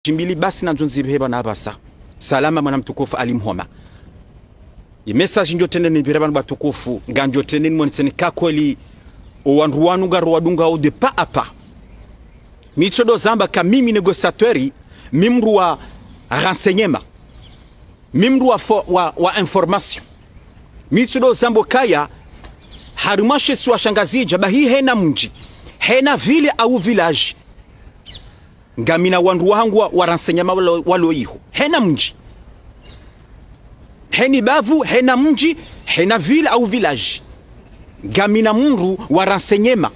Jimbili basi na njonzi biheba na abasa salama mwana mtukufu alimhoma message ndio tende ni bireba na tukufu nganjo tende ni monsene kakweli owandu wanu garo wadunga o de pas à pas michodo zamba ka mimi négociateur mimru wa renseignement mimru wa information michodo zambo kaya harumashe swa shangazija bahi hena mji hena vile au village ngamina wandu wangu wa renseignement walo iho hena mji heni bavu hena mji hena ville au village ngamina mundu wa renseignement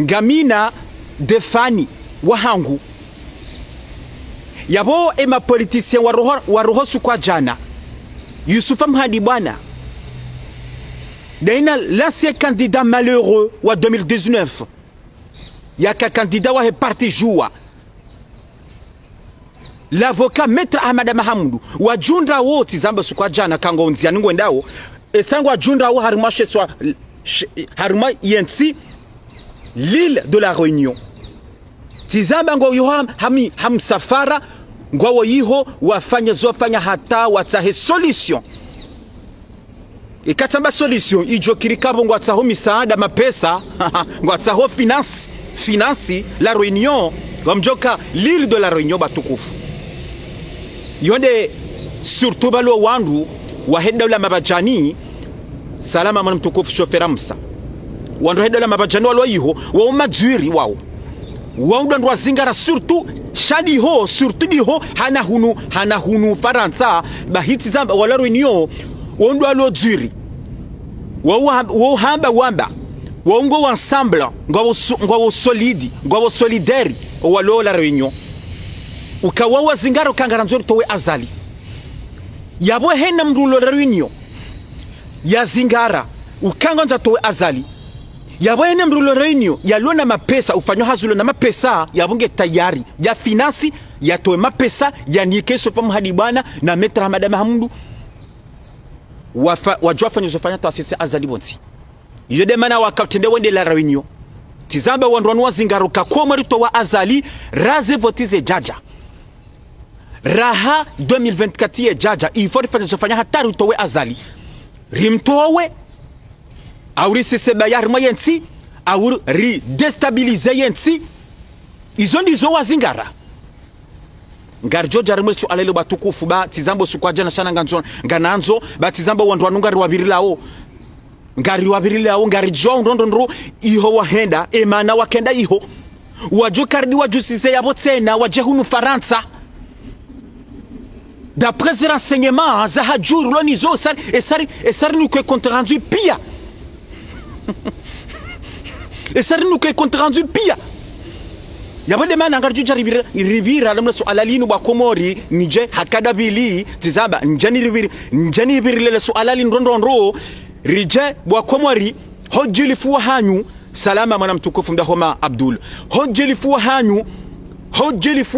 ngamina defani wahangu yabo ema politicien wa roho kwa jana Youssoufa Mhadi bwana daina l'ancien candidat malheureux wa 2019 yaka candidat wa parti joua l'avocat maître Ahmad Mahamudu wajunda wote zamba sukwa jana kangonzi anungo ndao esango wajunda wo harimashe swa harima yensi l'île de la Réunion tizamba ngo yoham hamsafara ngo yiho wafanya zofanya hata watahe solution ikatamba solution ijo kirikabo ngo ataho misaada mapesa ngo ataho finance la Réunion wamjoka l'île de la Réunion batukufu yonde surtout balo wandu wahenda ula mabajani salama mwana mtukufu shofera msa wandu henda ula mabajani walo yiho wa umadzwiri wao wandu ndo wazingara surtout shadi ho surtout di ho hana hunu Faransa bahiti zamba wala Réunion wandu walo dzwiri wao hamba wamba waungo ensemble ngwa solide ngwa solidaire walo la Réunion ukawawa zingaro kangara nzori towe azali yabo hena mdulo la Réunion ya zingara ukangonza towe azali yabo hena mdulo la Réunion yalona mapesa ufanyo hazulo na mapesa yabunge tayari ya finance ya towe mapesa ya nikeso famu hadi bwana na Maître Ahmad Mahamudu wajua fanyo zofanya taasisi azali bonzi yode mana wakatende wende la Réunion tizamba wandwanwa zingaro kakoma rito wa azali raze votize jaja raha 2024 ye jaja ifori fanya zofanya hatari utowe azali rimtowe au risiseba yarma yensi au ri destabilize yensi izo ndizo wazingara ngarjo jarimo su alelo batukufu ba tizambo sukwaje na shana ngananzo ba tizambo wandwanunga riwabirilao ngari wabirilao ngari jo ndondondro iho wahenda emana wakenda iho wajukardi wajusise yabo tsena wajehunu Faransa d'après ces renseignements zahajur lonizo sari nous que compte rendu pia et sari nous que compte rendu pia yabode mana ngarju rivira lamna su alalinu ba komori nije hakada bili tizamba njani rivira su alalinu rondondro rije bwa komori hojilifu hanyu salama mwana mtukufu mdahoma Abdul hojilifu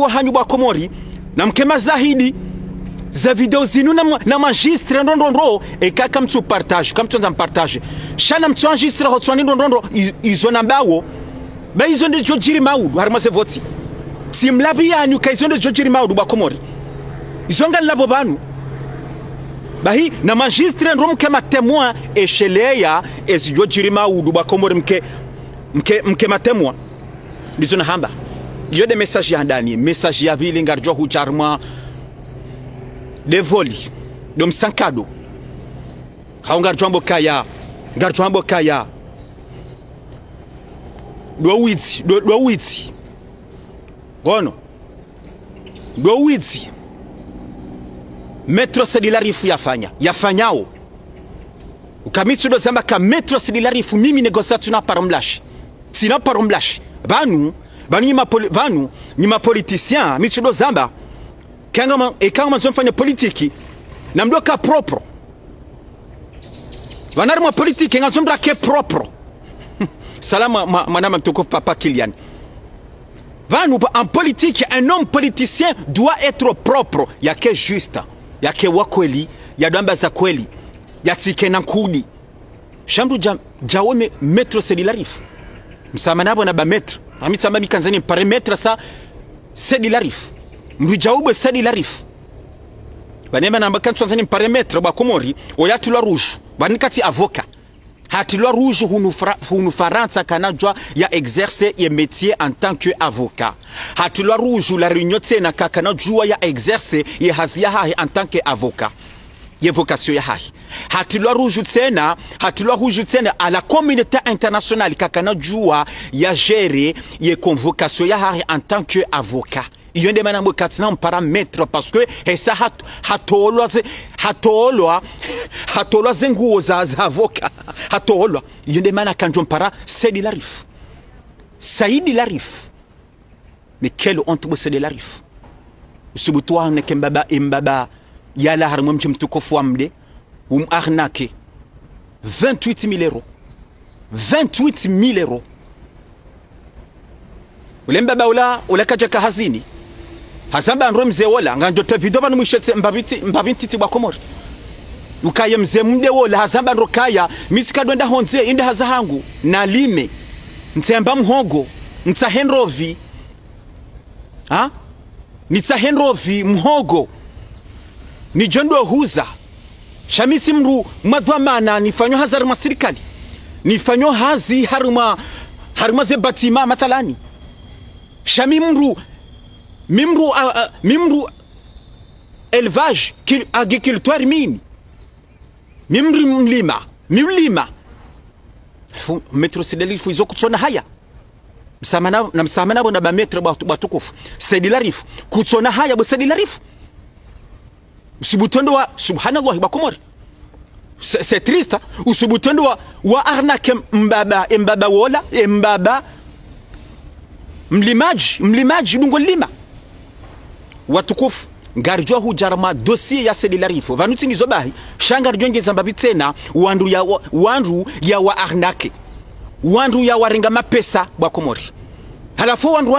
hanyu bwa komori na mkema zahidi za video zinu na magistre ndondondro ekaka mtu partage comme tu partage shana mtu enregistre hotswani ndondondro izo nambawo ba izo nde jojiri maudu harmase voti simlabi yanyu ka izo nde jojiri maudu bwa komori izo ngala bobanu bahi na magistre ndo mkema témoin esheleya ezijojiri maudu bwa komori mke matemwa ndizo na hamba yode message ya ndani message ya vile ngarjo hucharma de voli dom sankado haungarjo ngarjo kaya do witsi gono do witsi metro sedilarifu yafanyao ukamitsu do zamba ka metro sedilarifu mimi negociatu na paromlash sina paromlash banu ni ma politicien mitsu do zamba kanga mfanya politiki na mdoka propre wanarima politiki ngazomra ke propre salama manama mtukufu papa Kylian vanu en politique un homme politicien doit être propre yake juste yake wakweli ya damba za kweli yatike na nkudi shambu jawome metro sedilarifu msamanabo na ba metro amitamba mikanzani parametre sa sedi larif mrijawube sedi larif banema namba kan tsanzani parametre ba komori oyatu la rouge banikati avocat hati la rouge hunu faransa kanajwa ya exercer ye métier en tant que avocat hati la rouge la réunion tsena kanajwa ya exercer ye hazia ha en tant que avocat ye vocation ya hai hati la rouge tsena à la communauté internationale kanajwa ya gérer ye convocation ya hai en tant que avocat yonde mana mbokatina paramètre parce que esa hatolwa zenguo za avoka hatolwa yonde mana kanjon para Seydi Larif Saidi Larif mais quelle honte Seydi Larif usubutwa ne kembaba imbaba yala harmo mtukufu amde arnaqué 28 000 euros 28 000 euros ulembaba ula kajaka hazini hazamba ndo mzee wola nganjo video banu mwishetse mbabintiti bwa komori ukaye mzee mde wola hazamba ndo kaya mitika donda honze inde hazahangu na lime ntemba mhogo ntahenrovi nitahenrovi mhogo ni jondo huza shamisi mru madhamana nifanyo hazari masirikali nifanyo hazi haruma ze batima matalani shami mimru élevage agriculteur mimru mlima metro Seydi fu izokutsona haya msamana bona ba metre batukufu Seydi Larif kutsona haya bo Seydi Larif usubutondo wa subhanallah bakomori c'est triste usubutondo wa arnaque mbaba wola mbaba mlimaji dungo lima watukufu ngarjwa hujarma dossier ya Seydi Larif vanuti nizobahi shangar jonge zambabi tena wandu ya wa arnaque wandu ya warenga mapesa bwa komori halafu wandu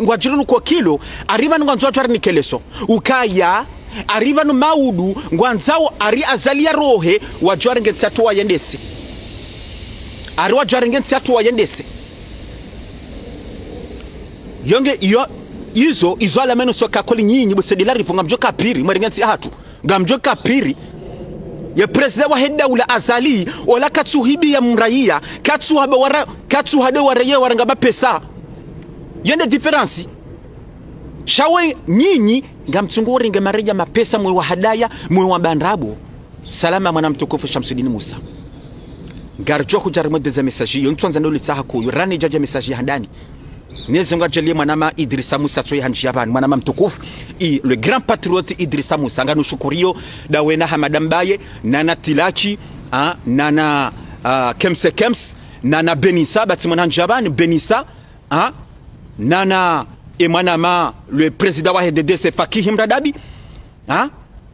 ngwajiru ko kilo arriva ngwanzwa ni keleso ukaya arriva no maudu ngwanzao ari azalia rohe wajwarenge tsatu wa yendese ari wajwarenge tsatu wa yendese yonge izo ala meno soka koli nyinyi bo Seydi Larif ngamjoka piri mwarengensi hatu ngamjoka piri ya president wa hedawula azali wala katsuhibi ya mraia katsuhade waraia waranga mapesa yende difference shawe nyinyi ngamtsungu warenga mareja mapesa mwe wa hadaya mwe wa bandrabo salama mwana mtukufu Shamsuddin Musa ngarjo kujarimo de message yo ntwanza ndo litsaha ko rane jaja message handani Nezonga jelie mwanama Idrissa Musa tsoye hanjiabani mwanama mtukufu le grand patriote Idrissa Musa nganu shukurio dawena Hamadambaye nana Tilaki nana Kems nana Benissa batimwana hanjiabani Benissa nana mwanama le président wa HDDC Fakihi Mradabi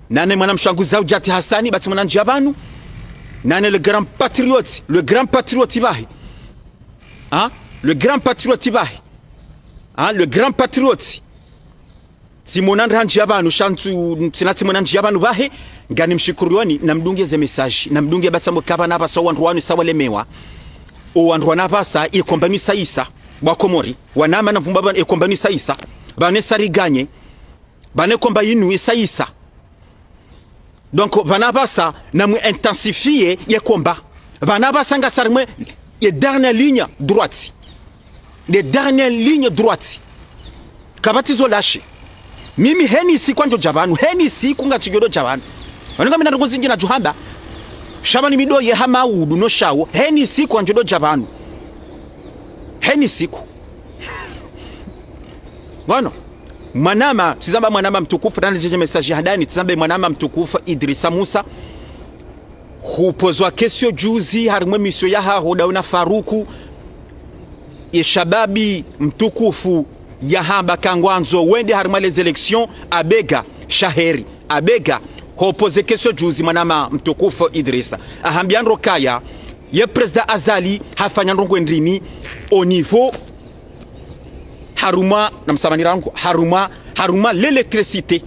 nana mwanam Shanguza Ujati Hassani batimwana hanjiabanu nana le grand patriote bahi le grand patriote bahi le grand patriote Simona Nranji abantu shantu Simona Nranji abantu bahe ngani mshikurioni na mdungeze message na mdunge batsambo kaba naba sawa ndwanu sawa lemewa o wandwana basa ikombani saisa bakomori wanama na vumba bana ikombani saisa bane sariganye bane komba yinu isaisa donc bana basa na mu intensifier ye komba bana basa nga sarmwe ye dernière ligne droite les dernières lignes droites kabatizo lashe mimi heni si kwanjo jabanu heni si kunga chigodo jabanu wananga mina ngozi ngina juhamba shabani mido ye hama udu no shawo heni si kwanjo do jabanu heni siku bwana mwanama mtukufu ndani jeje message hadani tizambe mwanama mtukufu Idrissa Musa hupozwa kesho juzi harimwe misio ya haroda una Faruku ye shababi mtukufu ya hamba kangwanzo wende harima les élections abega shaheri abega hopose kesho juzi mwanama mtukufu Idrissa ahambiandro kaya ye president azali hafanya ndongo ndrini au niveau haruma na msamanirangu haruma l'électricité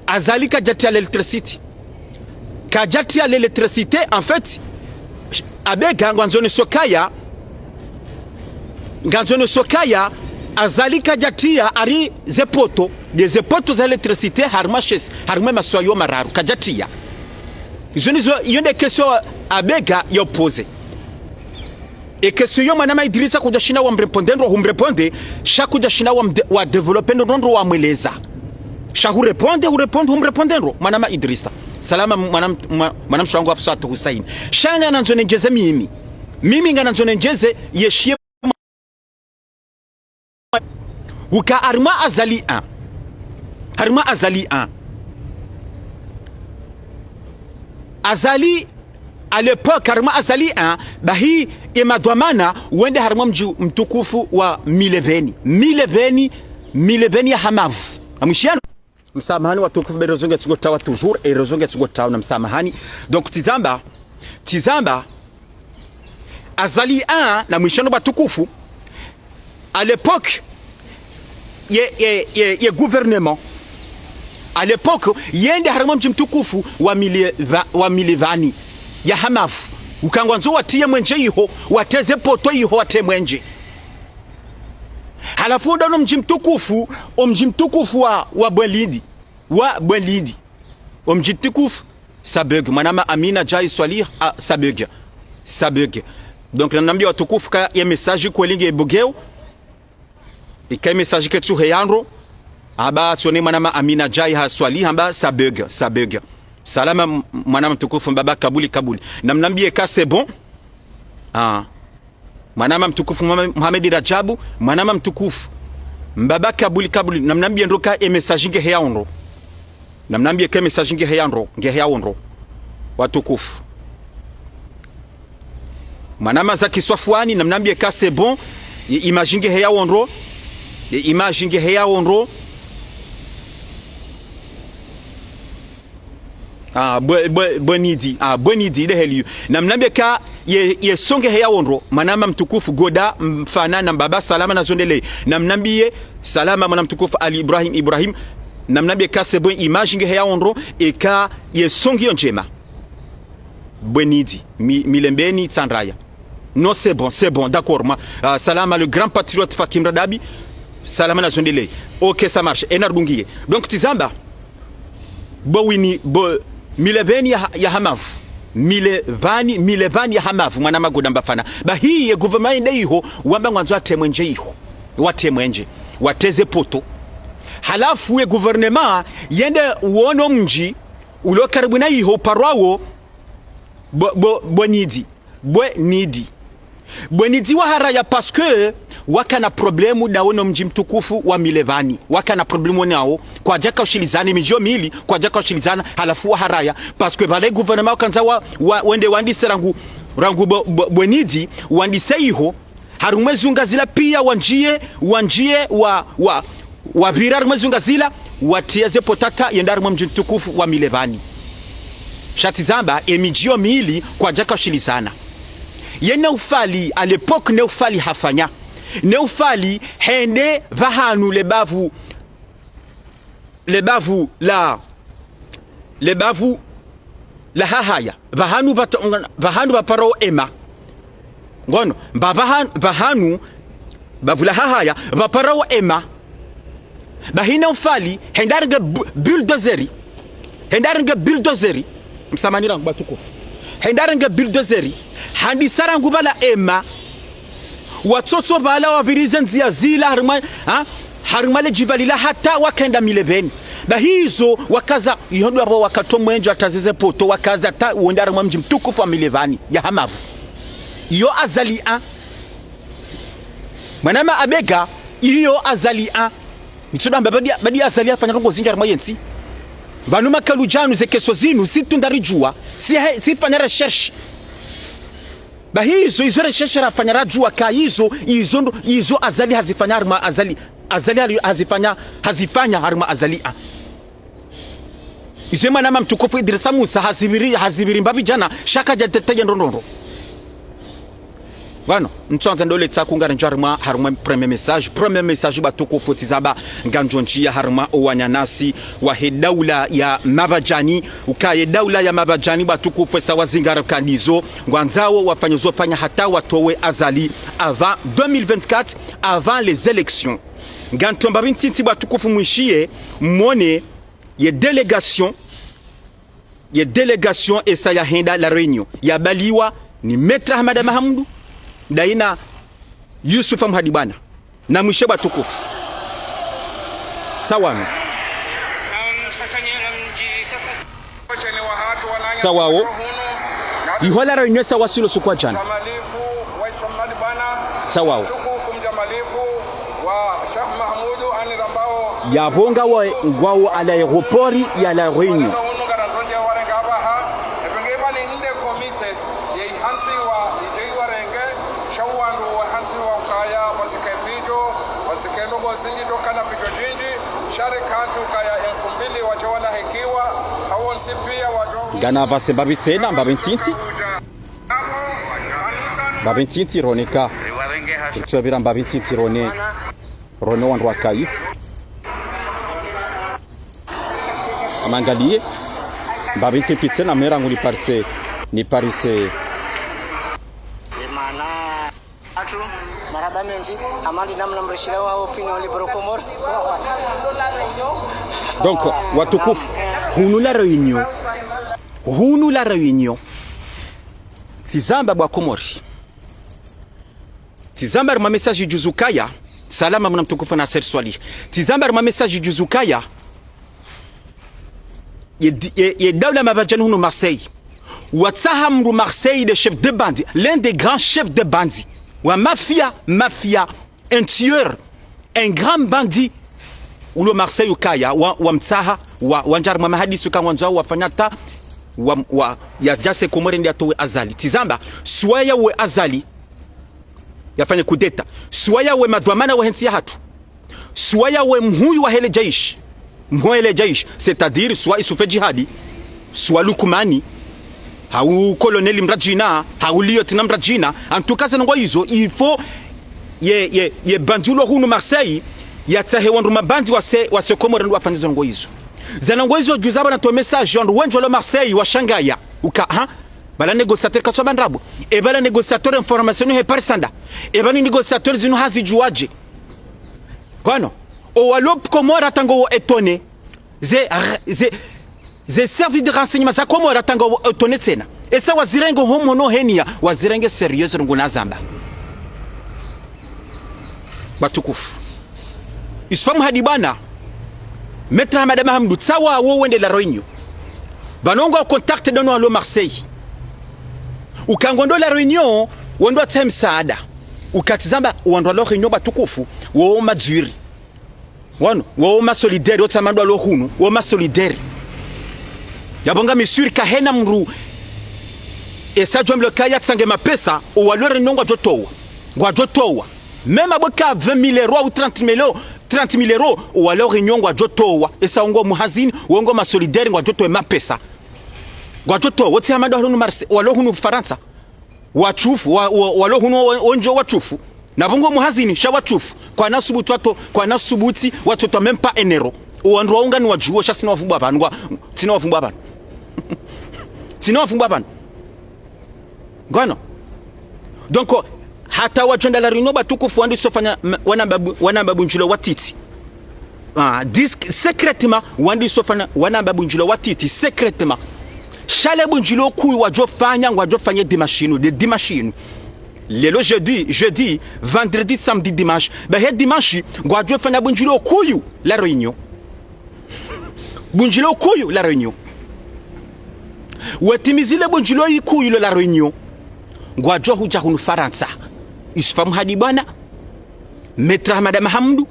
azali kajatia l'électricité en fait abega ngwanzo ne sokaya azali kajatia ari zepoto des poto za electricité harma ches harma masoyo mararu kajatia izo nizo yonde question abega yo pose e question yo manama Idrissa kuja shina wa mrepondendo humreponde shakuja shina wa developendo ndo wa mweleza shahu reponde humrepondendo manama Idrissa salama manam shwangu Afsat Hussein shanga nanzone njeze mimi ngana nzone njeze yeshie Wuka harma azali 1 azali à l'époque harma azali 1 bahi imadwamana wende harma mji mtukufu wa mileveni ya Hamavu amushiano msamahani watukufu berozonge tsugotawa toujours et rozonge tsugotawa na msamahani donc tizamba azali 1 na mwishano batukufu à l'époque ye gouvernement à l'époque yende harama mji mtukufu wa milevani ya Hamavu ukangwanzo watie mwenje iho wateze poto iho wate mwenje halafu ndo mji mtukufu wa Bwelidi mji mtukufu Sabeg manama Amina Jai Swalih Sabeg donc nanambia watukufu ka ya message ko linge bogeo ikai message ke tsuhe yanro aba tsone manama Amina Jai ha Swalih amba Sabeg salama manama mtukufu mbaba kabuli namnambie ka c'est bon manama mtukufu Mohamed Rajabu manama mtukufu mbaba kabuli namnambie ndoka e message nge yanro namnambie ka message nge yanro watukufu manama za Kiswafwani namnambie ka c'est bon image nge yanro Bwenidi de heliu namnambie ka ye songe heya wonro manama mtukufu Goda mfana na baba salama na zondele namnambie salama mwana mtukufu Ali Ibrahim namnambie ka c'est bon image nge heya wonro e ka ye songe njema Bwenidi milembeni tsandraya non c'est bon d'accord salama le grand patriote Fakim Radabi salama na zondele OK ça marche enarbungiye donc tizamba milevani ya Hamavu milevani ya Hamavu mwana magoda mbafana bahi ye gouvernement iho wamba ngwanzo atemwenje iho watemwenje wateze poto halafu ye gouvernement yende uono mji ulo karibu na iho parwawo Bwenidi wa haraya parce que wakana problemu da wono mji mtukufu wa milevani wakana problemu nao kwa jaka ushilizana mijio mili kwa jaka ushilizana halafu wa haraya parce que bale gouvernement kanza wende wandise rangu Bwenidi wandise iho harumezunga zila pia wanjie wa vira harumezunga zila watieze potata yendari mji mtukufu wa milevani shatizamba emijio mili kwa jaka ushilizana ye Neufali à l'époque Neufali hafanya Neufali hende vahanu lebavu la hahaya vahanu baparo ema ngono vahanu bavu la hahaya baparo ema bahina Neufali hendaringa bulldozeri msamanira batukufu hendaringa bulldozeri handi sarangu bala ema watsoto bala wabiriza nzia zila haruma le jivalila hata wakenda mileveni bahizo wakaza ihondo abo wakatomwenjo atazeze poto wakaza ta uendara mwa mji mtukufu wa milevani ya Hamavu iyo azali 1 manama abega iyo azali 1 mitsuda badi azali afanya ngo zinja rama yensi banuma kalujanu zekeso zinu situndarijua si fanya recherche bahizo izo recherche rafanya rajua ka izo azali hazifanya harma azali hazifanya harma azali izo manama mtukufu Idrissa Musa hazibiri mbabi jana shaka jatete ndondo Bueno, ntsanza ndole tsakunga njarima haruma premier message batukufu tizaba nganjonjia haruma uwanyanasi wa daula ya Mabajani ukaye daula ya Mabajani batukufu sawa zingara kandizo ngwanzao wafanyozo fanya hata watowe azali avant 2024 avant les élections ngantomba bintinti batukufu mwishie mwone ye délégation esa ya henda la réunion ya baliwa ni Maître Ahmad Mahamudu daina Yusuf Mhadibana na mwishe batukufu sawa sawao ihola réunion sawa silo sukwa jana sawao ya bonga wa ngwao ala aeroport ya la réunion Gana vase babitsena babintinti roneka tuchobira babintinti rone wandu wakai amangalie babintinti tsena mera nguli parse ni parise maraba menji amali namna mreshira wao fino librokomor donc watukufu hunu la réunion tizamba bwa Komori tizamba ma message juzukaya salama mna mtukufu na Ser Swali tizamba ma message juzukaya ye daula Mabajani hunu Marseille watsahamru Marseille de chef de bande l'un des grands chefs de bande wa mafia un tueur un grand bandit ulo Marseille ukaya wa mtsaha wa njarma mahadisu kan wanzo wafanyata wa ya jase Komori ndia towe azali tizamba swaya we azali yafanye kudeta swaya we madwamana wa hensi ya hatu swaya we mhuyu wa hele jaish c'est-à-dire soit isufe jihadi soit lukumani hau koloneli mrajina hau lieutenant mrajina en tout cas ngo hizo il faut ye bandulo hunu Marseille yatsahe wandu mabandi wase Komori ndu wafanyizo ngo hizo zanango hizo juzaba na to message wandu wenjo lo Marseille wa Shangaya uka bala négociateur katso bandrabo e bala négociateur information he parsanda e bala négociateur zinu hazi juaje kono o walop Komori tango etone ze servi de renseignement za Komori tango etone tsena esa wazirengo homo no henia wazirenge serious nguna zamba batukufu isfamu hadibana Maître Ahmad Mahamudu tsawa wo wende la réunion banongo contact dono alo Marseille ukangondo la réunion wondo atem saada ukatizamba wondo la réunion batukufu wo madjuri wo ma solidaire otsamando alo hunu wo ma solidaire yabonga misuri kahena mru esa jomlo kaya tsange mapesa o walo réunion ngwa jotowa même aboka 20 000 euros ou 30 000 euros ou alors réunion ngwa jotowa esa ngo muhazini wongo ma solidaire ngwa jotowe mapesa ngwa jotowa wote amado hunu Marseille walo hunu Faransa wachufu walo hunu onjo wachufu na bongo muhazini sha wachufu kwa nasubuti watoto même pas un euro uandro waunga ni wajuo sha sina wafumbwa abantu sina wafumbwa abantu ngono donc hata wajonda la réunion batukufu wandi sofanya wanambabu njulo watiti secrètement wandi sofanya wanambabu njulo watiti secrètement chale bunjulo kuyu wajofanya dimashinu lelo jeudi vendredi samedi dimanche he dimanche wajofanya bunjulo kuyu la réunion watimizile bunjulo kuyu la réunion ngwajo huja hunu Faransa isfamu hadibana Maître Ahmad Mahamudu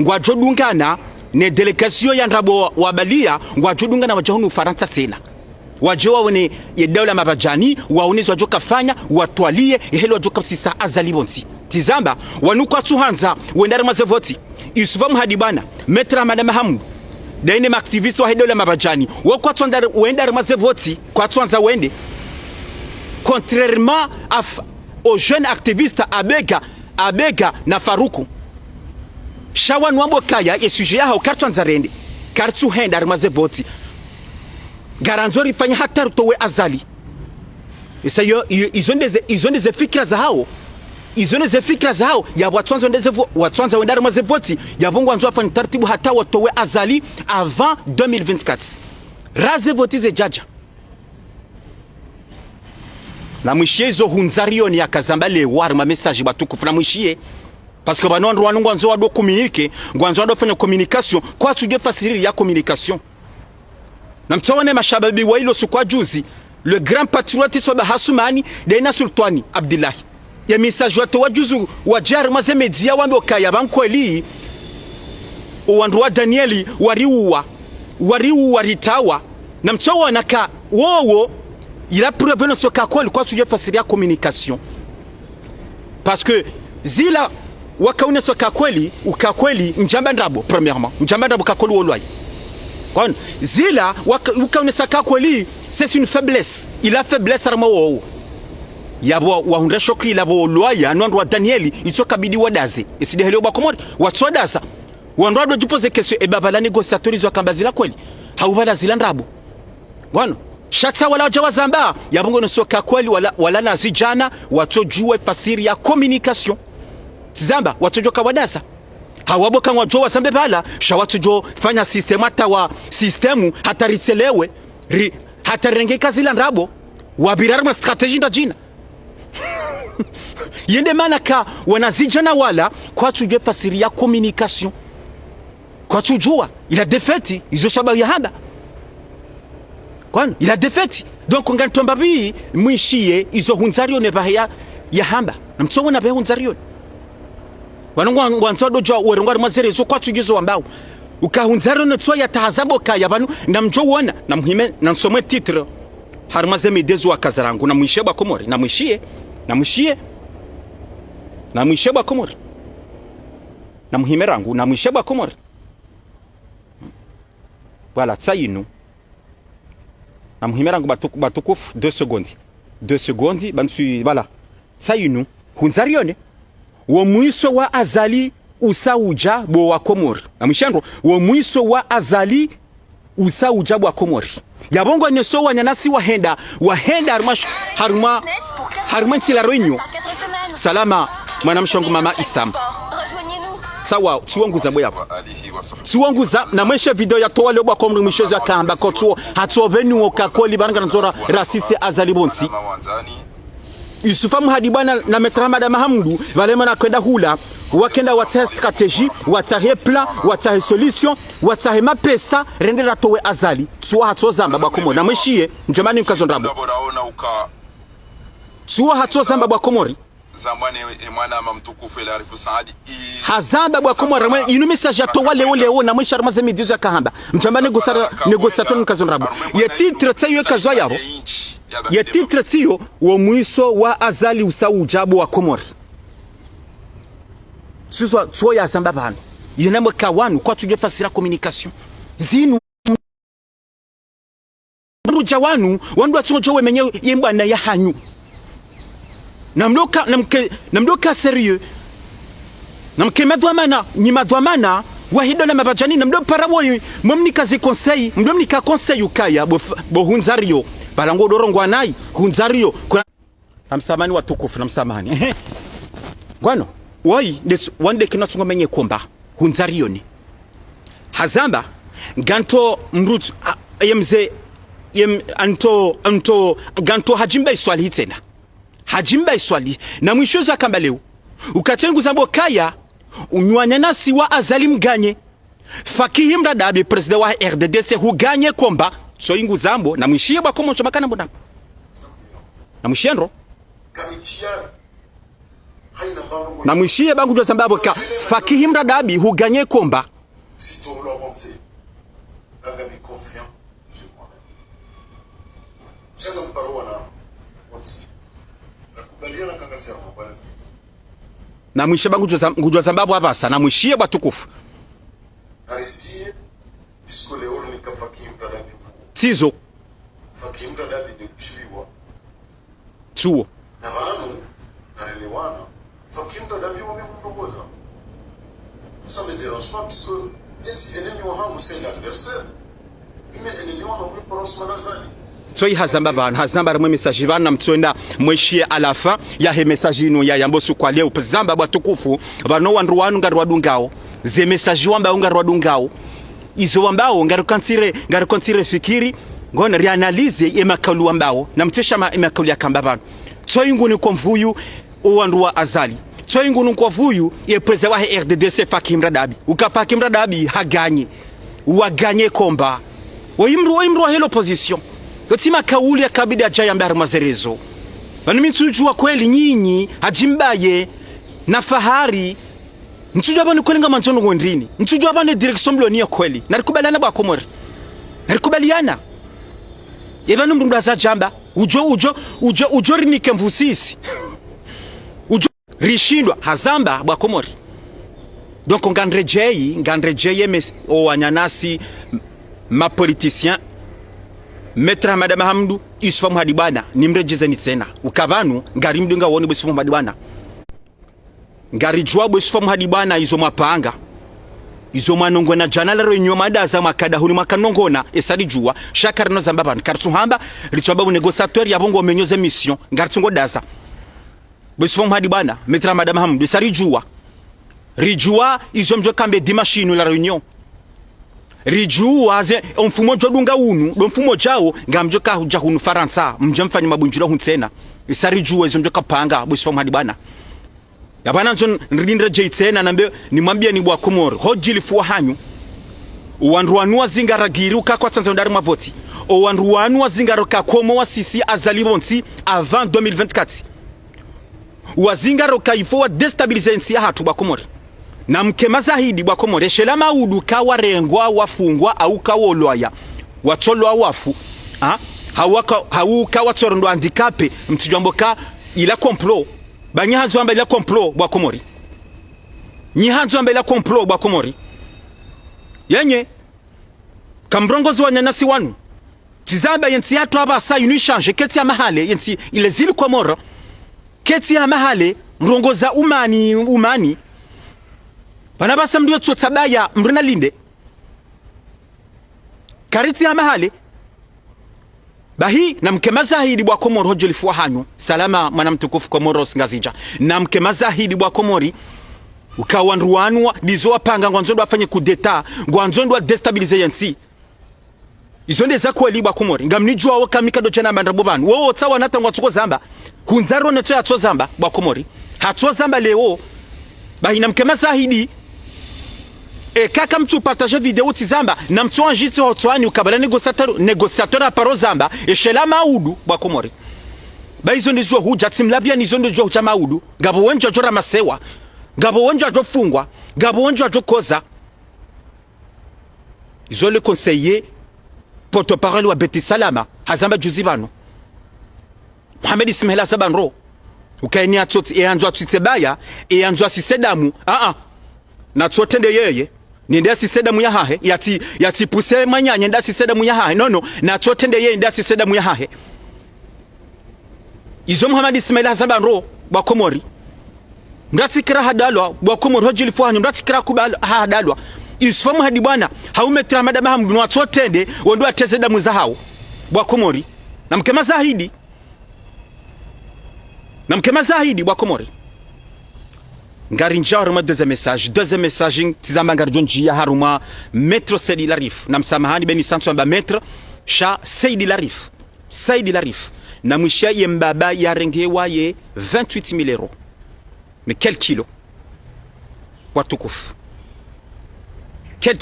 ngwajo dungana ne delegation ya ndrabo wabalia ngwajo dungana wajo hunu Faransa sena wajo wawone ye daula Mabajani waonezwa joka fanya watwalie helo wajo kapsisa azali bonsi tizamba wanuko atuhanza wendara mazevoti isfamu hadibana Maître Ahmad Mahamudu daine activiste wa daula Mabajani wako atwanda wendara mazevoti kwa atwanza wende contrairement aux jeunes activistes abega na Faruku shawa nwambo kaya ye sujet ya kartu nzarende kartu henda rimaze voti garanzori fanya hata rutowe azali isa yo izonde fikra za hao izonde fikra za hao ya watwanza wenda rimaze voti ya bongo anzo afanya taratibu hata watowe azali avant 2024 raze voti ze jaja na mwishie zo hunzario ni akazamba le war ma message batukufu na mwishie parce que banon rwanu ngwanzo wado communiquer ngwanzo wado fanya communication kwa tuje fasiri ya communication na mtaone mashababi wa hilo sukwa juzi le grand patriote soba Hasumani Daina Sultani Abdullahi ya message watu wa juzu wa jar maze media wambo kaya bankweli uwandu wa Danieli wariu waritawa na mtawa naka wowo il a prévenu ce kakoli kwa tuje fasiri ya communication parce que zila wakaune so kakweli njamba ndrabo premièrement njamba ndrabo kakoli wolwai kon zila wakaune sa kakweli c'est une faiblesse il a faiblesse arma wo yabo wahunda shoki labo loya nondwa Danieli itoka bidi wadaze iside helio bakomori watsodaza wandwa jupose question e baba la négociateur zo kambazila kweli haubala zila ndrabo bwana shatsa wala jawazamba yabongo no so kakweli wala nazijana watojue fasiri ya communication Zamba watojoka wadasa hawaboka wajowa sambe bala shawatujo fanya system hata wa systemu hata ritelewe hata rengeka zila ndrabo wabirarma strategy nda jina yende manaka wanazijana wala kwa tuje fasiri ya communication kwa tujua ila defeti izo sababu ya hamba kwani ila defeti donc ngantomba bi mwishie izo hunzario ne bahya ya hamba na mtsomo na bahya hunzario wanongwa ngwanzodo jo werongwa mazere zo kwa tugizo ambao ukahunzaro no tso ya tahazabo kaya banu namjo wona namhime nansomwe titre harmaze midezo akazarangu namwishe bakomori namwishie bakomori namhime rangu namwishe bakomori voilà tsayinu namhime rangu batukufu 2 secondes bansu voilà tsayinu hunzarione wo mwiso wa azali usauja bo wa Komori amshandro wo mwiso wa azali usauja bo wa Komori yabongo neso wanyanasi wahenda haruma ntila Réunion salama mwana mshongo mama Isam sawa tuonguza boya tuonguza na mweshe video ya toa leo Komori mwishozo ya kamba kotuo hatovenu okakoli baranga nzora rasisi azali bonsi Yusufamu hadibana na Metramada Mahamudu valema na kwenda hula wakenda watahe strategie watahe plan watahe solution watahe mapesa rendera towe azali tuwa hatuwa zamba bakomori na mwishie njamani mkazondrabo tuwa hatuwa zamba bakomori zambane emwana mamtukufu ila arifu saadi hazamba bakomori inu message ya towa leo na mwisha ramaze midizo ya kahamba njamani negociateur mkazondrabo ye titre tsayo kazwa yabo ya titre tiyo wa mwiso wa azali usaujabu wa Komori suso ya zamba bana yenamo kawanu kwa tuje fasira communication zinu rujawanu wandu atsojo wemenye yembana ya hanyu namloka sérieux namke madwamana ni madwamana wahido na mabajani namdo parabo momnika zi conseil mdomnika conseil ukaya bo hunzario balango dorongwa nai hunzario namsamani watukufu namsamani gwano wai wande kinatsungo menye komba hunzario ni hazamba ganto mrut yemze anto ganto hajimba iswali hitena hajimba iswali na mwishoza kamba leo ukatengu zambo kaya unywanya nasi wa azali mganye fakihi mradabi president wa RDDC huganye komba so ingu zambo na mwishie bakomo chobakana mbona na mwishiendro na mwishie bangu jo zambabo ka fakihi mradabi huganye komba na mwishe bangu jo zambabo abasa na mwishie batukufu Tizo Tuo Ça ne me dérange pas, puisque si ennemi wangu c'est l'adversaire, mais ennemi wangu pour Manazali. Toi hazamba rimwe message bana mtwenda mwishie alafa ya he message ino ya yambosu kwa leo pazamba batukufu bano wandu wanu ngari wadungao ze message wamba ngari wadungao izo wambao ngari kontire fikiri ngona reanalyze emakalu wambao na mtesha emakalu ya kambabano toi nguni kwa mvuyu wandu wa azali toi nguni kwa vuyu ye preza wa RDDC Fakim Radabi Fakim Radabi haganye waganye komba waimru wa helo position yotima kauli ya kabidi ajaya mbari mazerezo bani mitujua kweli nyinyi hajimbaye na fahari mtujua bani kwelenga manzono ngondrini mtujua bani direction mloni ya kweli narikubaliana bwa komori narikubaliana yebanu mrunda za jamba ujo rinike mvusisi ujo rishindwa hazamba bwa komori donc ngandrejeye mes o wanyanasi ma politicien Metra Madame Hamdu isfa muhadibana nimrejeze ni tena ukavanu ngari mdunga woni bwisfa muhadibana ngari jwa bwisfa muhadibana izo mapanga izo manongwe na janala renyo madaza makada huni makanongona esadi jua shakarino zambabana kartuhamba richobabu negociateur yabongo menyoze mission ngari tungo daza bwisfa muhadibana Metra Madame Hamdu esari jua rijua izo mjo kambe dimashinu la reunion rijua ze mfumo jodunga unu do mfumo jao ngamjoka huja hunu Faransa mjamfanya mabunjiro hunsena isari jua izo mjoka panga bwisfa muhadibana yabana njon ndindra jeitsena nambe nimwambia ni bwa Komoro hojilifu hanyu wanruanua zingaragiri kwa tsanzo ndari mavoti o wanruanua zingaroka komo wa sisi azalibonsi avant 2024 wazingaroka ifo wa destabilizensi ya hatu bwa Komoro na mkema zahidi bwa Komoro shela maudu kawa rengwa wafungwa au kawolwaya watolwa wafu hauka watorondo handikape mtijamboka ila complot banyahanzo amba ila complot bwa Komori nyihanzo amba ila complot bwa Komori yenye kambrongozi wa nyanasi wanu tizamba yensi hatu haba sa inu change keti ya mahale yensi ile zili Komoro keti ya mahale mrongoza umani banabasa mdiyo tsotabaya mrina linde kariti ya mahali bahi na mkemaza hidi bwa Komoro hojolifu hanyu salama mwana mtukufu Komoro singazija na mkemaza hidi bwa Komori ukawanruanwa dizo wapanga ngwanzondo wafanye kudeta ngwanzondo wa destabilize yansi izonde za kweli bwa Komori ngamnijua wakamikado chana mandrabo banu wowo tsawa nata ngwatsuko zamba kunzaro neto ya tso zamba bwa Komori hatso zamba leo bahi na mkemaza hidi kaka mtu partage video tizamba na mtu anjiti hotwani ukabala negociateur aparo zamba shela maudu bwa Komori baizo ndizo huja timlabia nizo ndizo cha maudu ngabo wenjo jora masewa ngabo wenjo ajofungwa ngabo wenjo ajokoza izo le conseiller porte-parole wa Beti Salama hazamba juzibano Mohamed Ismaila Zabanro ukaini atoti eanzo atitsebaya eanzo asisedamu na tsotende yeye ninde asisedamu ya hahe yati puse manyanya nda asisedamu ya hahe no na tsotende yeye nda asisedamu ya hahe izo Mohamed Ismaila Zabanro bwa Komori ndatikira hadalwa bwa Komori hojilifu hanyu ndatikira kubala hadalwa isfamu hadi bwana haumetra Madame Hamdu na tsotende wondo atesedamu za hao bwa Komori na mkema zahidi bwa Komori ngari njao haruma deuxième message tizamba ngari jonji ya haruma Maître Seydi Larif na msamahani beni santo amba Maître Sha Seydi Larif na mwishia ye mbaba ya rengewa ye 28,000 euros mais quel kilo watukufu quel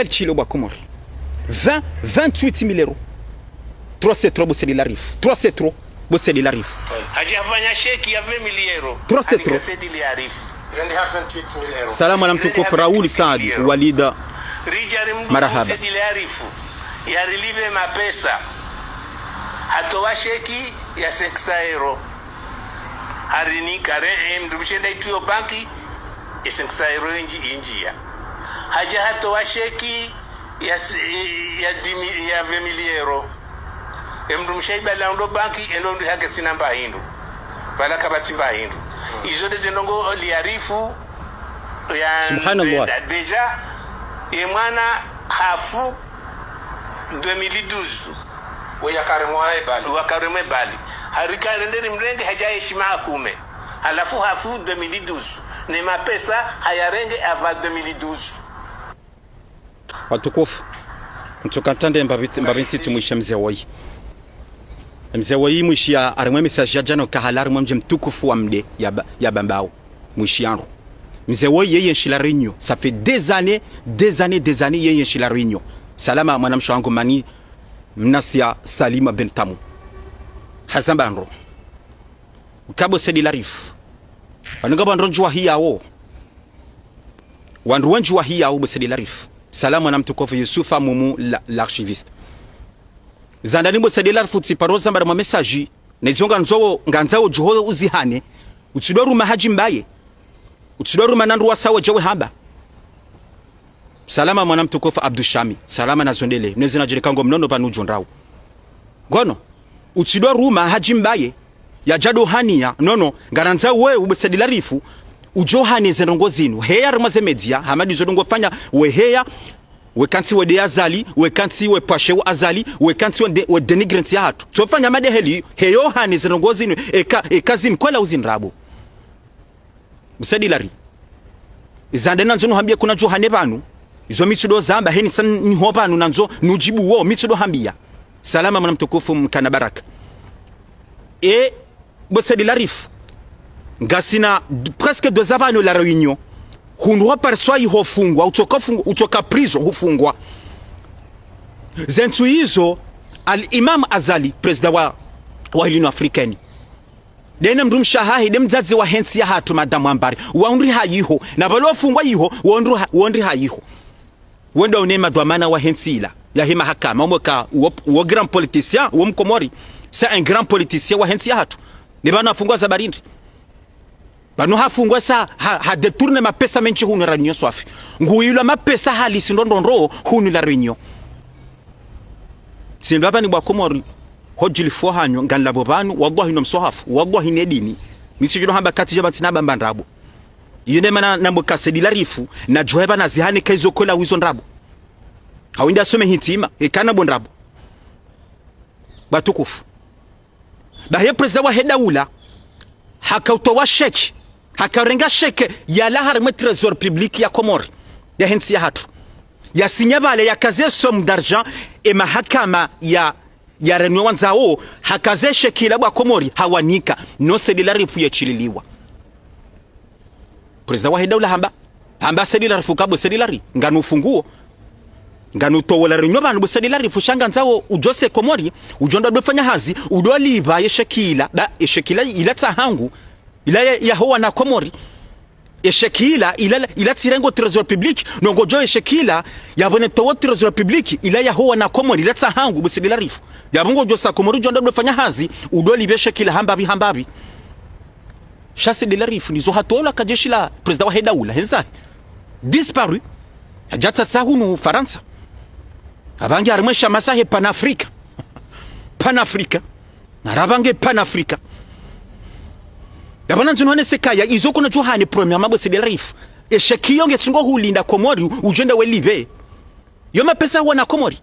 kilo bwa Komori 28,000 euros 3 c'est trop Seydi Larif 3 c'est trop Seydi Larif hajafanya sheki ya 20,000 euros 3 c'est trop Seydi Larif salamu ala mtukufu Raoul Saadi Walida marahaba Seydi Larif ya relieve mapesa hatowa sheki ya 500 euros harini kare mdushenda ituyo banki ya 500 euros injia haja hatowa sheki ya 20,000 euros emdu mshaiba laundo banki endo hake sinamba hindu bala kabatimba hindu izo de zinongo liarifu ya subhanallah deja ye mwana hafu 2012 wakaremwe bali harika renderi mrenge hajaheshima kume halafu hafu 2012 ni mapesa hayarenge ava 2012 watukufu mtukatande mbabintiti mwisha mzee wai mwishia arimwe message ya jana kahalari mje mtukufu wa mde ya bambao mwishiano mzee wai yeye nshila Réunion ça fait des années yeye nshila Réunion salama mwanamsho wangu mani mnasia Salima Bentamu hazambandro ukabo sedi larif wanungaba ndronjwa hiyao wanruwanjwa hiyao bosedi larif salamu na mtukufu Yusufa Mumu l'archiviste zandani bosedi larif utiparoza mbara message nezonga nganzao joho uzihane utsidwaru mahaji mbaye utsidwaru manandu wasawa jawe haba salama mwana mtukufu Abdushami salama na zondele nezina jirikango mnono panu jondrau gono utsidwaru mahaji mbaye ya jado hania nono garanza we ubesedi larifu ujohani zenongo zinu heya ramaze media hamadi zodongo fanya we heya we kanti we de azali we kanti we pashe we azali we kanti we denigrant ya hatu tofanya made heli heyo hani zenongo zinu eka kwela uzinrabo besedi lari izandena nzono hambia kuna johane banu izo mitsudo zamba heni san ni hobanu nanzo nujibu wo mitsudo hambia salama mwana mtukufu mkana baraka besedi larif ngasina presque 2 ans la Réunion hunwa perswa ihofungwa utoka prison hufungwa zentu hizo al-Imam Azali president wa Union Africaine dena mrumshahahi dem mzazi wa hensi ya hatu madamu ambari waundri hayiho na balo fungwa yiho waundri hayiho wenda unema dwamana wa hensi ila ya hima hakama umweka uo grand politicien uo mkomori c'est un grand politicien wa hensi ya hatu ni bana fungwa za barindi bano hafungwa sa ha detourne mapesa menchi hunu la Réunion swafi nguyula mapesa halisi ndondonro hunu la Réunion sindaba ni bwakomori hojili fo hanyo nganlabo banu wallahi no msohafu wallahi nedini misijiro hamba kati jaba tinaba mbandabo yene mana nambo kasedi larifu na joheba na zihane kaizo kola wizo ndrabo hawinda some hitima ekana bondrabo batukufu bahe president wa hedaula hakautowa sheki hakarenga sheke ya lahar me trésor public ya Komori ya hensi ya hatu ya sinyabale ya kaze somme d'argent et mahakama ya Réunion wanzao hakaze sheki la Komori hawanika no sedi larifu ya chililiwa president wa hedaula hamba sedi larifu kabo sedi lari nganu funguo nganu towola Réunion banu bo sedi larifu shanga nzao ujose Komori ujonda dofanya hazi udoliva yeshekila ba yeshekila ila tahangu ila ya huwa na Komori yeshekila ila tirengo trésor public nongo jo yeshekila yabone towo trésor public ila ya huwa na Komori ila tahangu bo sedi larifu yabongo jo sa Komori ujonda dofanya hazi udoliva yeshekila hambabi chasse de larifu nizo hatola kajeshi la president wa hedaula henza disparu hajata sahunu Faransa abange arimesha masahe panafrika narabange panafrika yabana nzino sekaya izo kuna johane premier mabo sedi larifu eshekiyo ngetingo hulinda Komori ujenda welive yo mapesa huwa na Komori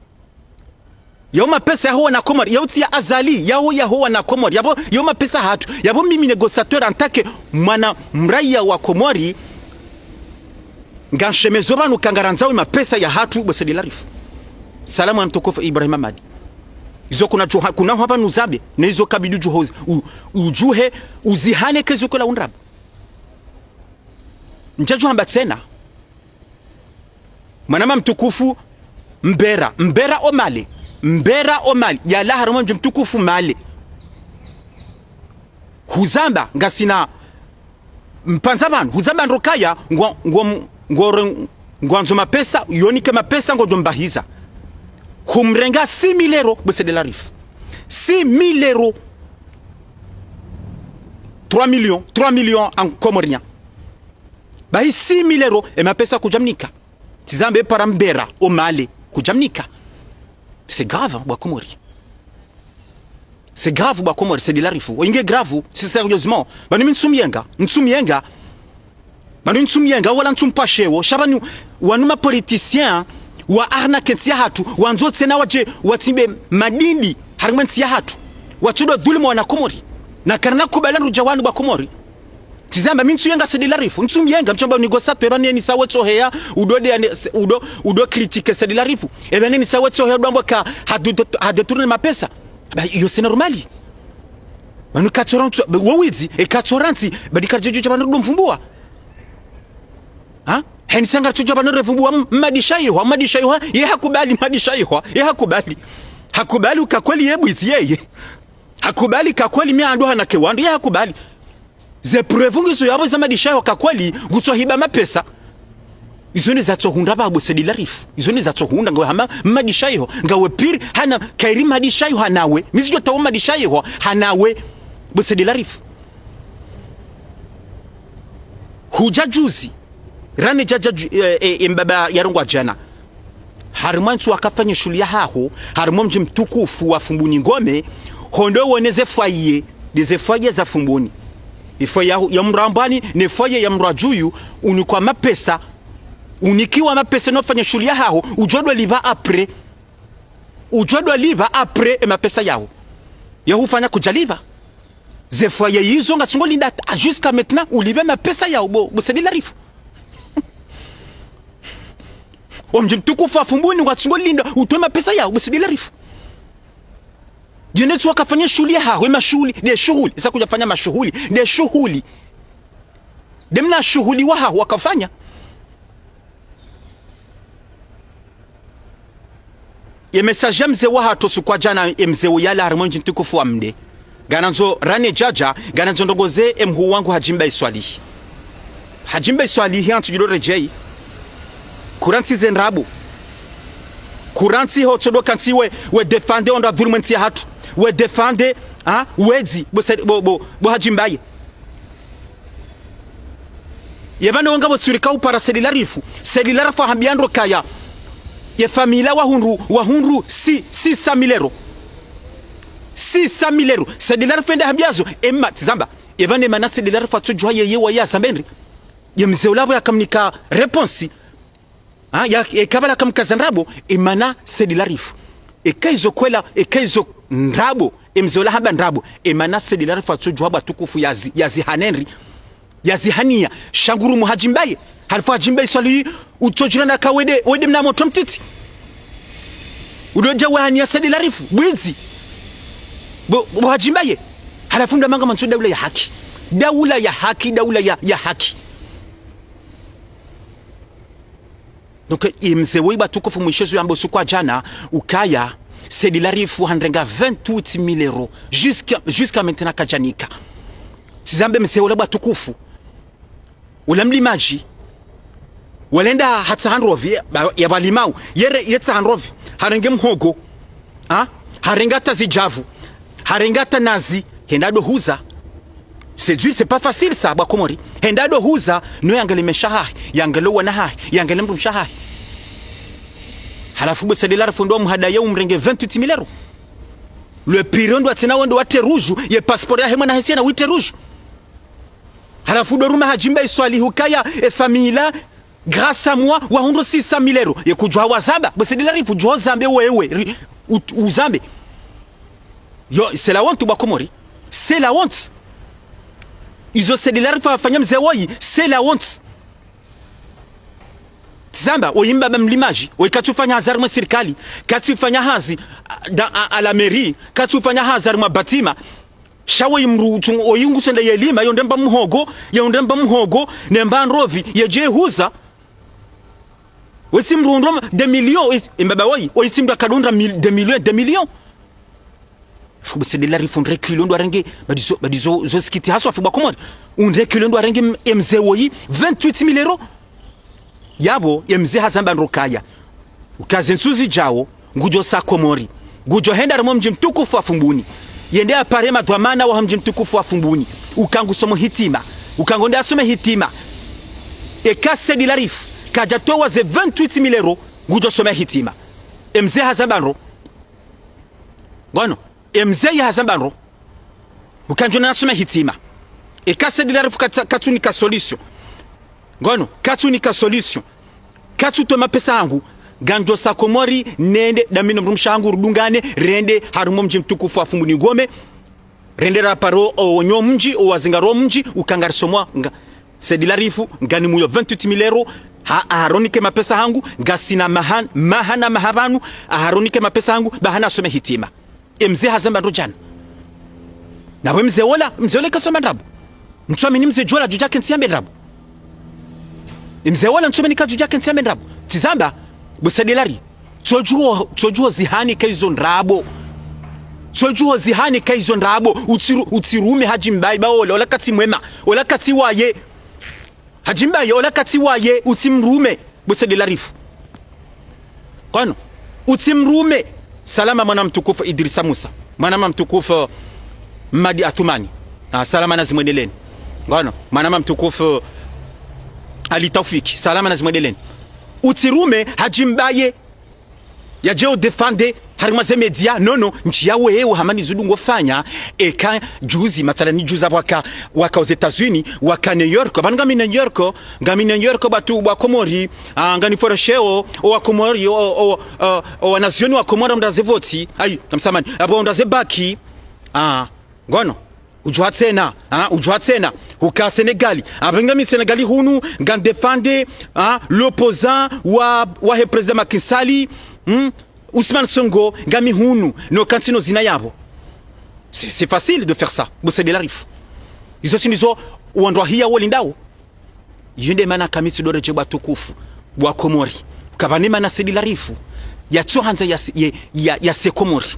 yo mapesa huwa na Komori yo tia azali ya huwa na Komori yabo yo mapesa hatu yabo mimi negociateur antake mwana mraia wa Komori nganshemezo banu kangaranzao mapesa ya hatu bosedi larifu salamu ya mtukufu Ibrahim Ahmadi izo kuna hapa nuzabe na izo kabidu juho ujuhe uzihane kezo kola unrab njaju hamba tena mwanama mtukufu mbera omale ya lahar mwanju mtukufu male huzamba ngasina mpanzaban huzamba nrokaya ngwanzo mapesa yonike mapesa ngodombahiza humrenga 6,000 euros bosedi larif 6,000 euros 3 millions en comorien bahi 6,000 euros e mapesa kujamnika tizambe para mbera o male kujamnika c'est grave bwa Komori c'est grave ba Komori, c'est de l'arifu inge grave c'est sérieusement bani mtsumienga bani mtsumienga wala mtumpashewo shabanu wanuma politicien wa arna kensia hatu wanzote na waje watimbe madindi harmensia hatu watudo dhuluma wana Komori na karna kubalanu jawanu ba Komori tizamba mintu yenga sedilarifu ntsum yenga mchomba nigosa perane ni sawe tohea udo critique sedilarifu ebane ni sawe tohea dombo ka hadetourner mapesa ba yo c'est normali banu 40 wowizi e 40 badikajeju jabanu domfumbua ha hen sanga chujo banu refumbua madishaiwa ye hakubali madishaiwa ye hakubali ukakweli yebwizi yeye hakubali kakweli miando hana kewando ye hakubali ze preuve ngizo yabo zamadishayo kakweli gutsohiba mapesa izone zatsohunda babo sedilarifu izone zatsohunda ngo hama madishayo ngawe piri hana kairi madishayo hanawe mizijo tawo madishayo hanawe bo sedilarifu hujajuzi rani jaja mbaba yarongwa jana harimantu akafanya shuli ya haho harimo mji mtukufu wa Fumbuni Ngome hondo woneze foyer des foyers za Fumbuni ifoya ya mrambani ne foyer ya mrajuyu unikwa mapesa unikiwa mapesa nofanya shuli ya haho ujodwa liva apre mapesa yao ya hufanya kujaliva ze foyer yizo ngatsongo linda jusqu'à maintenant ulibe mapesa yao bo sedilarifu omji mtukufu wa Fumbuni ngatsongo linda utwe mapesa yao bo sedilarifu Jenetu wakafanya shuli hawe mashuli de shughuli isa kuja fanya mashughuli de shughuli demna shughuli waha wakafanya ye message mze waha to sukwa jana mze uyala harmonji mtukufu wa mde gananzo rane jaja gananzo ndogoze mhu wangu Hajimba Iswalihi antu jilo rejei kuranti zenrabu kuranti hotodo kanti we defende onda dhulumenti ya hatu we defende wezi bo Hajimba yebane wanga bo surika upara sedilarifu hambiandro kaya ye famila wa hunru 600 milero sedilarifu ende hambiazo emma tizamba yebane mana sedilarifu atujwa yeye wa ya sambendri ye mzeulabo yakamnika response ya kabala kamkazanrabo emana sedilarifu ekaizo nrabo emzeola haba nrabo emana sedilarifu atujwa batukufu yazi hanenri yazihania shanguru mu Hajimba halifu Hajimba Iswalihi utojirana ka wede mna moto mtiti udoja wahania sedilarifu bwizi bo Hajimba halafu ndamanga mancho daula ya haki donc imzewe batukufu mwishezo yambo sukwa jana ukaya sedilarifu handrenga 28 000 euros jusqu'à maintenant kajanika tizambe mseola batukufu ula mlimaji walenda hata handrovi ya balimau yetsa handrovi harenge mhogo harenga tazijavu harenga tanazi hendado huza c'est pas facile ça ba Komori hendado huza no yangale meshahahi yangale wanahahi yangale mrumshahahi halafu bo sedilarifu ndo mhadaya umrenge 28 000 euros le pire ndo atina wendo wate rouge ye passeport ya hema na hisia na wite rouge halafu do ruma Hajimba Iswalihi hukaya famila grâce à moi wa 600 000 euros ye kujwa wazaba bo sedilarifu jwa zambe wewe uzambe yo c'est la honte ba Komori c'est la honte izo sedilarifu afanya mzewoi c'est la honte tizamba oyimba mlimaji oikatufanya hazari mwa serikali katufanya hazi a la mairie katufanya hazari mwa batima shawo imrutu oyungu senda yelima yondemba mhogo nemba nrovi yeje huza wesimrundo de millions imbaba woi oisimda kadondra de millions fubu sedilarifu ndrekilo ndo arenge badizo zo skiti haso afuba Komori undrekilo ndo arenge mzewoi 28 000 euros yabo yemze hazamba ndrokaya ukaze nsuzi jawo ngujo sa Komori ngujo henda ramo mji mtukufu wa Fumbuni yende apare madwamana wa mji mtukufu wa Fumbuni ukangusomo hitima ukangonda asome hitima eka sedilarifu kajatowa ze 28 000 euros ngujo some hitima emze hazamba ndro gono mzee ya zambaro ukanjona nasoma hitima ekase dilarifu katunika solution ngono katunika solution katu to mapesa yangu ganjo sa Komori nende damino mrumshangu rudungane rende harumo mji mtukufu wa Fumbuni Ngome rende raparo o nyo mji o wazingaro mji ukangarisomwa sedilarifu ngani muyo 28,000 euro aharonike mapesa hangu ngasina mahana mahabanu aharonike mapesa hangu bahana asome hitima mzee hazamba ndojana nawe mzee wala kasoma ndabu mtswami ni mzee jola jujake nsiambe ndabu mzee wala mtswami ni kajujake nsiambe ndabu tizamba busadilari tsojuo zihani kaizo ndrabo tsojuo zihani kaizo ndrabo utirume hajimbai baole ola kati mwema ola kati waye hajimbai ola kati waye utimrume busadilarifu kono utimrume salama mwana mtukufu Idrisa Musa mwana mtukufu Madi Atumani salama nazimwedeleni ngono mwana mtukufu Ali Taufiki salama nazimwedeleni utirume hajimbaye yajeo defende harimaze media nono nchi yawe yewe hamani zudungo fanya eka juzi mathalani juza waka aux États-Unis waka New York ngami New York batu wa Komori ngani foresheo wa Komori o nazioni wa Komori mdazevoti ai kamsamani abo ndazebaki ngono ujua tena uka Senegali abengami Senegali hunu ngandefande l'opposant wa president Macky Sall Ousmane Sonko ngami hunu no kantino zina yabo c'est facile de faire ça bosede larif izo chinizo uandwa hiya wolindao yende mana kamitsi dore jeba tukufu bwa Komori kabanema na sedi larifu ya tsohanza ya se Komori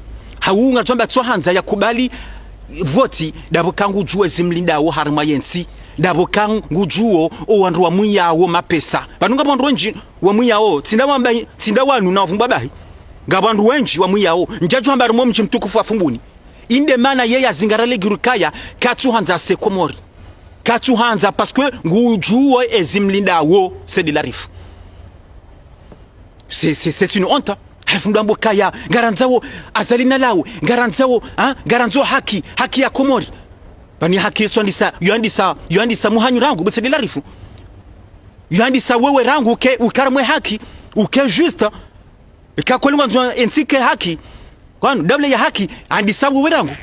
haunga twamba tsohanza ya kubali voti dabo kangu juwe zimlinda wo harma yensi dabo kangu juo o wandu wa muyawo mapesa banunga bandu wenji wa muyawo tinda wanu na vumba bahi ngabandu wenji wa muyawo njaju hamba rumo mji mtukufu wa Fumbuni inde mana yeye azingarale girukaya katuhanza se Komori katuhanza parce que ngujuo ezimlinda wo c'est de l'arif c'est une honte Hafundambo kaya garanzao azalina lao garanzo haki ya Komori bani haki yetu yandisa muhanyu rangu besedi larifu yandisa wewe rangu ukaramwe haki juste ikakweli mwanzo ensike haki kwani dawla ya haki andisa wewe rangu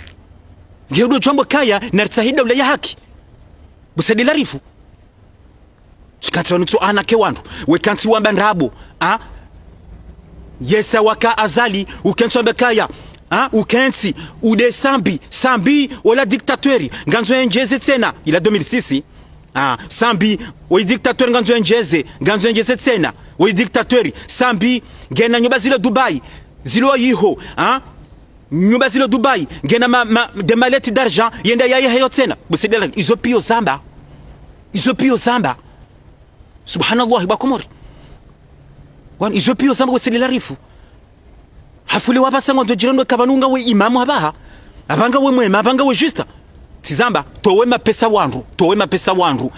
ngeudo jombo kaya nartsahida dawla ya haki besedi larifu tukatano to anake wandu wekansi wamba ndrabo yesa waka azali ukensombe kaya ukensi ude sambi wala dictatori nganzo enjeze tena ila 2006 sambi we dictatori nganzo enjeze tena we dictatori sambi ngena nyoba zile Dubai zilo yiho nyoba zile Dubai ngena de maleti d'argent yenda yaye hayo tena busedela izopio zamba subhanallah ba Komori wan izopio zamba weseli larifu hafule wabasa ngondo jirano kabanunga we imamu abaha abanga we mwema abanga we justa tizamba towe mapesa wandu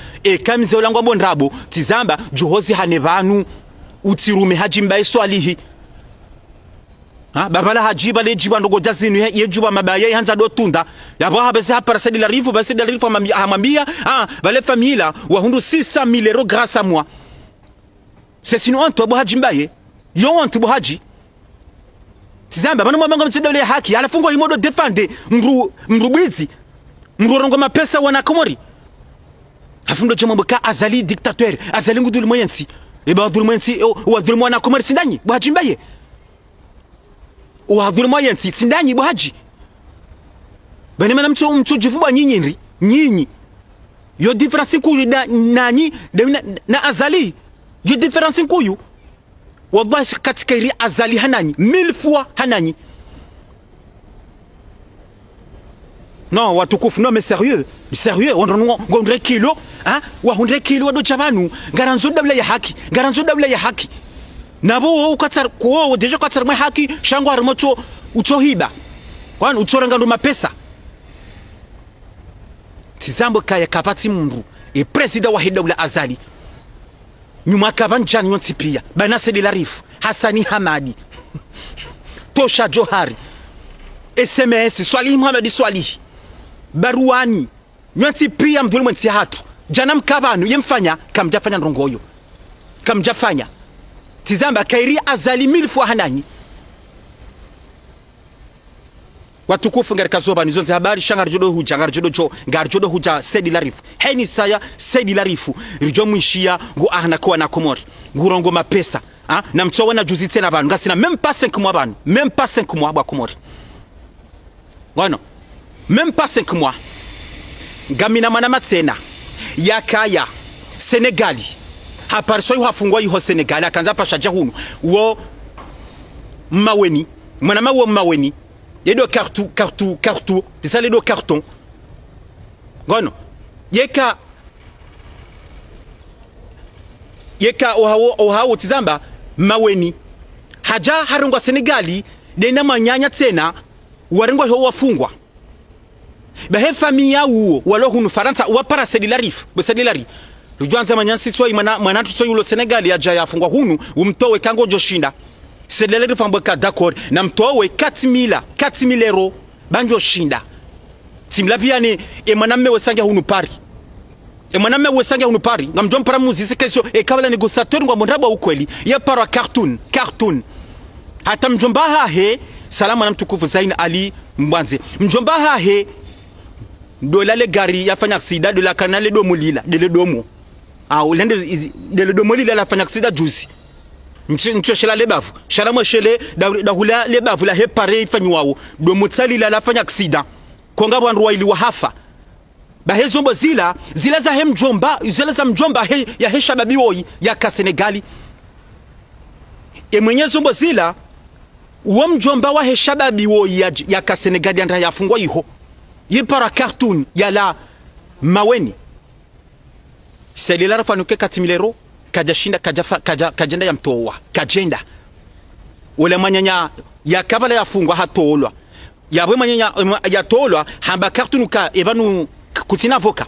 kamze olangwa bondrabo tizamba juhozi hane banu utirume hajimba iswalihi babala hajiba lejiba ndogo jazinu yejuba mabaya hanza do tunda yabo habese hapara sedi larifu amambia bale famila wa hundu 600,000 euros grâce à moi. C'est sinon honte bo haji mbaye yo honte bo haji tizamba bana mwanga mtsedole haki alafungo imodo defende mrubwizi mrorongo mapesa wana Komori afundo chombo ka azali dictateur azali ngudul moyensi eba dul moyensi wa dul mwana Komori sindanyi bo haji mbaye wa dul moyensi sindanyi bo haji bana mana mtu jifuba nyinyi yo difference ku nani na azali yo difference nkuyu wallahi katika iri azali hananyi 1000 fois hananyi non watukufu non mais sérieux ngondre kilo wa 100 kilo do chabanu garanzo dabla ya haki nabo ukatsar ko dejo katsar mwe haki shango harimoto utohiba kwani utoranga ndo mapesa tizambo kaya kapati mundu president wa hidawla azali nyuma kabanjani yonti pia bana sedi larifu Hasani Hamadi Tosha Johari SMS Swali Muhammad Swali baruani nyanti pia mdulu mwensi hatu jana mkabanu yemfanya kamjafanya ndongoyo kamjafanya tizamba kairi azali milfu hanani watukufu ngarika zoba nizo habari shangarjodo huja ngarjodo huja sedi larifu heni saya sedi larifu rijo mwishia ngu ahna kwa na komori ngurongo mapesa na mtowe na juzi tena banu ngasina même pas 5 mois banu même pas 5 mois ba komori wano même pas 5 mois gamina mana matena yakaya Senegali haparsoi hafungwa yuho Senegali akanza pashaja hunu wo maweni mwana wo maweni yedo carton c'est les deux cartons gono yeka ohawo tizamba maweni haja harungwa Senegali dena manyanya tena warengwa ho wafungwa bahe famia uo walo hunu Faransa wapara sedilarifu besedilari rujanza manyansi so imana so yulo Senegali aja yafungwa hunu umtowe kango joshinda sedilarifu amboka d'accord na mtowe 4000 euro banjo shinda timla biane emanamme wesange hunu pari emanamme wesange hunu pari ngamjo mpara muzisi kesho ekabala negotiateur ngwa mondaba ukweli ye para cartoon hata mjomba hahe salama na mtukufu Zain Ali Mbanze mjomba hahe dola le gari yafanya aksida de la kanale do mulila de le domo ulende de le domo lila la fanya aksida juzi mcho shela lebavu shala mweshele da hula lebavu la hepare ifanywawo do mutsali la fanya aksida konga bwandu wa ili wa hafa bahezo bozila zila za hemjomba zila za mjomba ya hesha babiwoi ya ka Senegali mwenyezo bozila uwa mjomba wa hesha babiwoi ya ka Senegali anda yafungwa iho yipara cartoon ya la maweni selila rafanuke 4000 euro kajashinda kajenda ya mtowa kajenda ule manyanya ya kabala yafungwa hatolwa yabwe manyanya ya tolwa hamba cartoon ka ebanu kutina avoka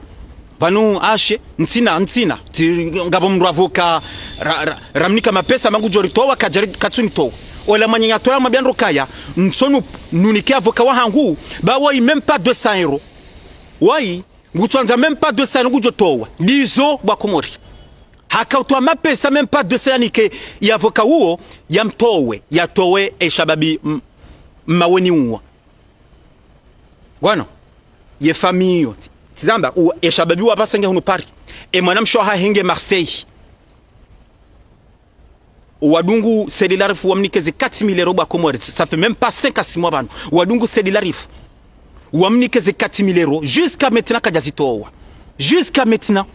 banu ashe ntina ngabo mndu avoka ramnika mapesa mangu joritowa kajari katsuni to wala manyanya tola mabiandro kaya nsonu nunike avoka wa hangu ba wai même pas 200 euros wai ngutwanza même pas 200 ngujo jotowa dizo bwa komori hakautwa mapesa même pas 200 yanike ya avoka huo yatowe eshababi maweni uwa gwana ye famille yote tizamba eshababi wa basenge hunu pari mwanamsho henge Marseille wadungu sedilarifu wamnikeze 4000 euro ba komori ça fait même pas 5 à 6 mois banu wadungu sedilarifu wamnikeze 4000 euro jusqu'à maintenant kajazitowa jusqu'à maintenant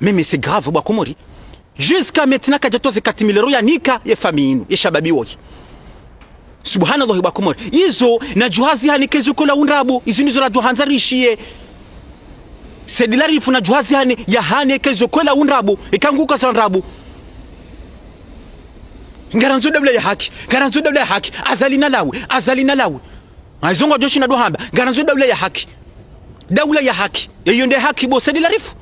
mais c'est grave ba komori jusqu'à maintenant kajatoze 4000 euro yanika ye famille inu eshababi woyi subhanallah ba komori izo na juhazi hanike zukola unrabu izinizo la juhanza rishie sedilarifu na juhazi hane ya hanike zukola unrabu ikanguka za unrabu ngaranzo dabla ya haki azalina lawe azongo joshi na dohamba ngaranzo dabla ya haki yeyonde haki bo sedilarifu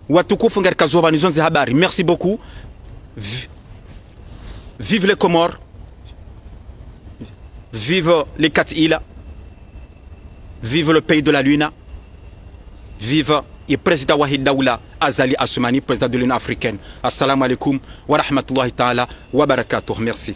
watukufu ngarika zoba nizonze habari merci beaucoup vive les Comores vive les 4 îles vive le pays de la Lune vive le président Wahid Daoula Azali Assoumani président de l'Union africaine assalamu alaikum wa rahmatullahi ta'ala wa barakatuh merci